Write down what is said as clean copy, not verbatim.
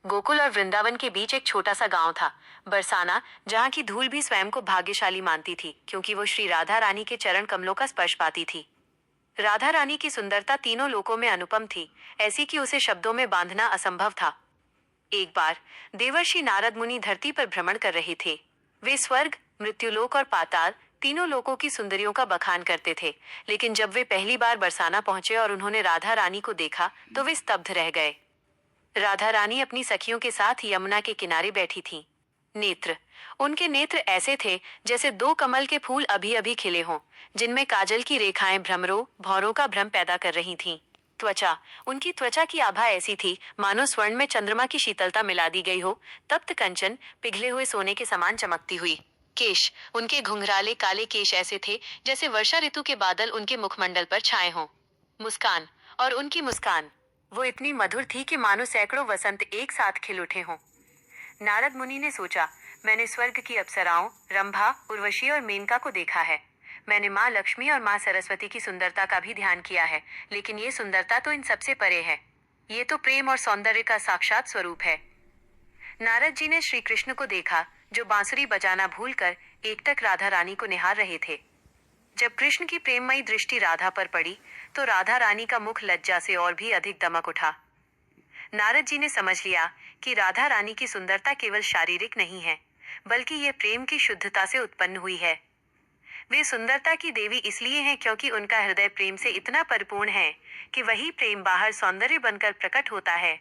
गोकुल और वृंदावन के बीच एक छोटा सा गांव था, बरसाना, जहाँ की धूल भी स्वयं को भाग्यशाली मानती थी, क्योंकि वो श्री राधा रानी के चरण कमलों का स्पर्श पाती थी। राधा रानी की सुंदरता तीनों लोकों में अनुपम थी, ऐसी कि उसे शब्दों में बांधना असंभव था। एक बार देवर्षि नारद मुनि धरती पर भ्रमण कर रहे थे। वे स्वर्ग, मृत्युलोक और पाताल तीनों लोकों की सुंदरियों का बखान करते थे, लेकिन जब वे पहली बार बरसाना पहुंचे और उन्होंने राधा रानी को देखा तो वे स्तब्ध रह गए। राधा रानी अपनी सखियों के साथ यमुना के किनारे बैठी थीं। नेत्र, उनके नेत्र ऐसे थे जैसे दो कमल के फूल अभी अभी खिले हों, जिनमें काजल की रेखाएं भ्रमरों भौरों का भ्रम पैदा कर रही थीं। त्वचा, उनकी त्वचा की आभा ऐसी थी मानो स्वर्ण में चंद्रमा की शीतलता मिला दी गई हो, तप्त कंचन पिघले हुए सोने के समान चमकती हुई। केश, उनके घुंघराले काले केश ऐसे थे जैसे वर्षा ऋतु के बादल उनके मुखमंडल पर छाए हों। मुस्कान, और उनकी मुस्कान, वो इतनी मधुर थी कि मानो सैकड़ों वसंत एक साथ खिल उठे हों। नारद मुनि ने सोचा, मैंने स्वर्ग की अप्सराओं, रंभा, उर्वशी और मेनका को देखा है। मैंने माँ लक्ष्मी और माँ सरस्वती की सुंदरता का भी ध्यान किया है, लेकिन ये सुंदरता तो इन सबसे परे है। ये तो प्रेम और सौंदर्य का साक्षात स्वरूप है। नारद जी ने श्री कृष्ण को देखा, जो बांसुरी बजाना भूलकर एकटक राधा रानी को निहार रहे थे। जब कृष्ण की प्रेममयी दृष्टि राधा पर पड़ी, तो राधा रानी का मुख लज्जा से और भी अधिक दमक उठा। नारद जी ने समझ लिया कि राधा रानी की सुंदरता केवल शारीरिक नहीं है, बल्कि ये प्रेम की शुद्धता से उत्पन्न हुई है। वे सुंदरता की देवी इसलिए हैं क्योंकि उनका हृदय प्रेम से इतना परिपूर्ण है कि वही प्रेम बाहर सौंदर्य बनकर प्रकट होता है।